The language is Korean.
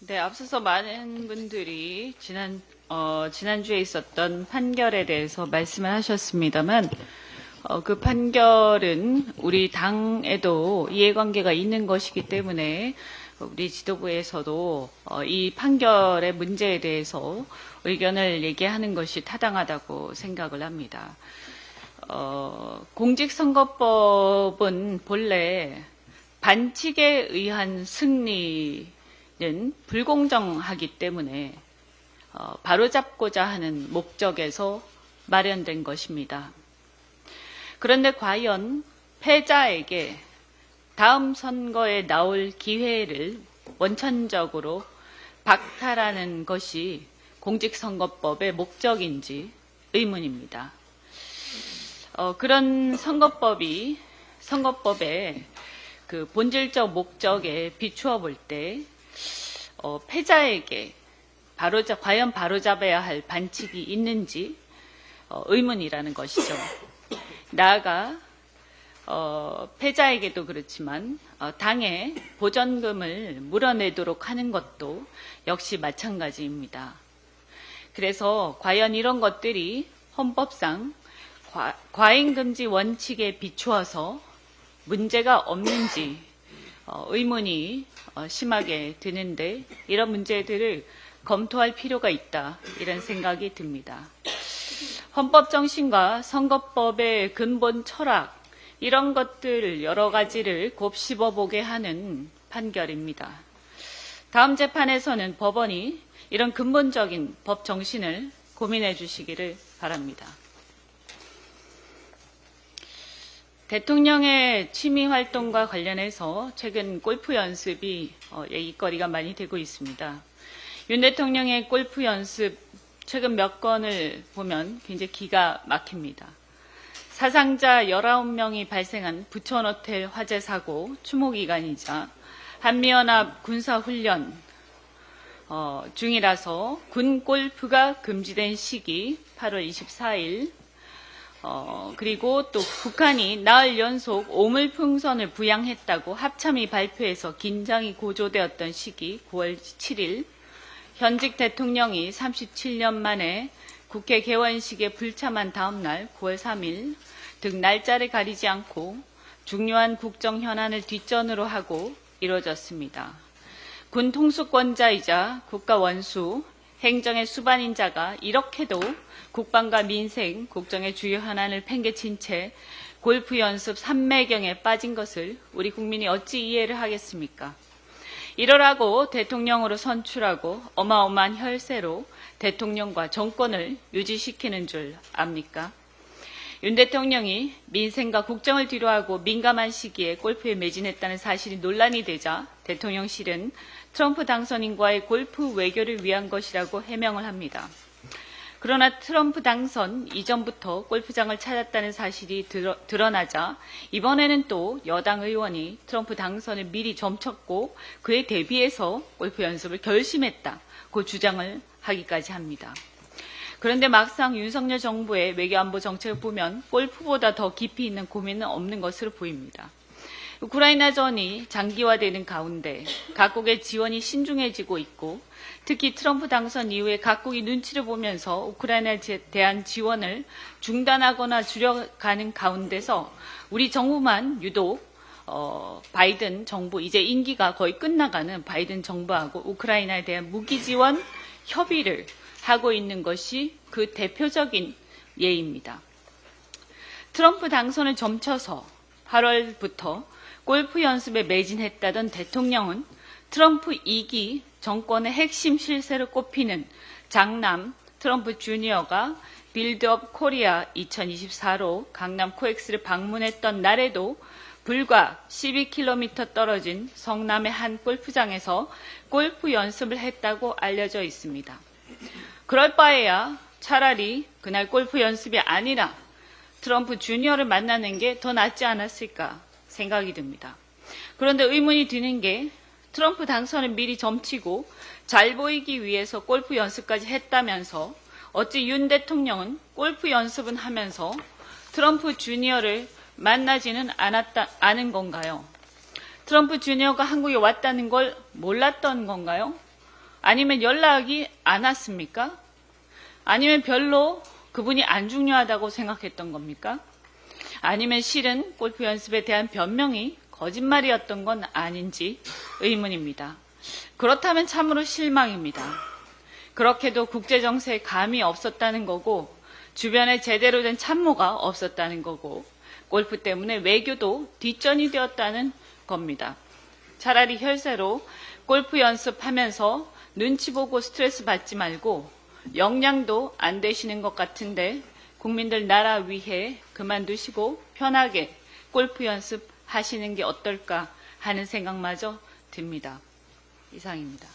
네, 앞서서 많은 분들이 지난주에 있었던 판결에 대해서 말씀을 하셨습니다만, 그 판결은 우리 당에도 이해관계가 있는 것이기 때문에 우리 지도부에서도 이 판결의 문제에 대해서 의견을 얘기하는 것이 타당하다고 생각을 합니다. 공직선거법은 본래 반칙에 의한 승리는 불공정하기 때문에 바로잡고자 하는 목적에서 마련된 것입니다. 그런데 과연 패자에게 다음 선거에 나올 기회를 원천적으로 박탈하는 것이 공직선거법의 목적인지 의문입니다. 그런 선거법의 그 본질적 목적에 비추어 볼 때 패자에게 과연 바로잡아야 할 반칙이 있는지 의문이라는 것이죠. 나아가 패자에게도 그렇지만 당에 보전금을 물어내도록 하는 것도 역시 마찬가지입니다. 그래서 과연 이런 것들이 헌법상 과잉금지 원칙에 비추어서 문제가 없는지 의문이 심하게 드는데, 이런 문제들을 검토할 필요가 있다, 이런 생각이 듭니다. 헌법 정신과 선거법의 근본 철학, 이런 것들 여러 가지를 곱씹어 보게 하는 판결입니다. 다음 재판에서는 법원이 이런 근본적인 법 정신을 고민해 주시기를 바랍니다. 대통령의 취미 활동과 관련해서 최근 골프 연습이 얘기거리가 많이 되고 있습니다. 윤 대통령의 골프 연습 최근 몇 건을 보면 굉장히 기가 막힙니다. 사상자 19명이 발생한 부천호텔 화재 사고 추모 기간이자 한미연합 군사훈련 중이라서 군 골프가 금지된 시기 8월 24일, 그리고 또 북한이 나흘 연속 오물풍선을 부양했다고 합참이 발표해서 긴장이 고조되었던 시기 9월 7일, 현직 대통령이 37년 만에 국회 개원식에 불참한 다음 날 9월 3일 등 날짜를 가리지 않고 중요한 국정 현안을 뒷전으로 하고 이루어졌습니다. 군 통수권자이자 국가 원수, 행정의 수반인자가 이렇게도 국방과 민생, 국정의 주요 현안을 팽개친 채 골프 연습 삼매경에 빠진 것을 우리 국민이 어찌 이해를 하겠습니까? 이러라고 대통령으로 선출하고 어마어마한 혈세로 대통령과 정권을 유지시키는 줄 압니까? 윤 대통령이 민생과 국정을 뒤로하고 민감한 시기에 골프에 매진했다는 사실이 논란이 되자 대통령실은 트럼프 당선인과의 골프 외교를 위한 것이라고 해명을 합니다. 그러나 트럼프 당선 이전부터 골프장을 찾았다는 사실이 드러나자 이번에는 또 여당 의원이 트럼프 당선을 미리 점쳤고 그에 대비해서 골프 연습을 결심했다고 주장을 하기까지 합니다. 그런데 막상 윤석열 정부의 외교안보 정책을 보면 골프보다 더 깊이 있는 고민은 없는 것으로 보입니다. 우크라이나전이 장기화되는 가운데 각국의 지원이 신중해지고 있고, 특히 트럼프 당선 이후에 각국이 눈치를 보면서 우크라이나에 대한 지원을 중단하거나 줄여가는 가운데서 우리 정부만 유독 바이든 정부, 이제 임기가 거의 끝나가는 바이든 정부하고 우크라이나에 대한 무기 지원 협의를 하고 있는 것이 그 대표적인 예입니다. 트럼프 당선을 점쳐서 8월부터 골프 연습에 매진했다던 대통령은 트럼프 2기 정권의 핵심 실세로 꼽히는 장남 트럼프 주니어가 빌드업 코리아 2024로 강남 코엑스를 방문했던 날에도 불과 12km 떨어진 성남의 한 골프장에서 골프 연습을 했다고 알려져 있습니다. 그럴 바에야 차라리 그날 골프 연습이 아니라 트럼프 주니어를 만나는 게 더 낫지 않았을까 생각이 듭니다. 그런데 의문이 드는 게 트럼프 당선을 미리 점치고 잘 보이기 위해서 골프 연습까지 했다면서 어찌 윤 대통령은 골프 연습은 하면서 트럼프 주니어를 만나지는 않은 건가요? 트럼프 주니어가 한국에 왔다는 걸 몰랐던 건가요? 아니면 연락이 안 왔습니까? 아니면 별로 그분이 안 중요하다고 생각했던 겁니까? 아니면 실은 골프 연습에 대한 변명이 거짓말이었던 건 아닌지 의문입니다. 그렇다면 참으로 실망입니다. 그렇게도 국제정세에 감이 없었다는 거고 주변에 제대로 된 참모가 없었다는 거고 골프 때문에 외교도 뒷전이 되었다는 겁니다. 차라리 혈세로 골프 연습하면서 눈치 보고 스트레스 받지 말고 역량도 안 되시는 것 같은데 국민들 나라 위해 그만두시고 편하게 골프 연습하시는 게 어떨까 하는 생각마저 듭니다. 이상입니다.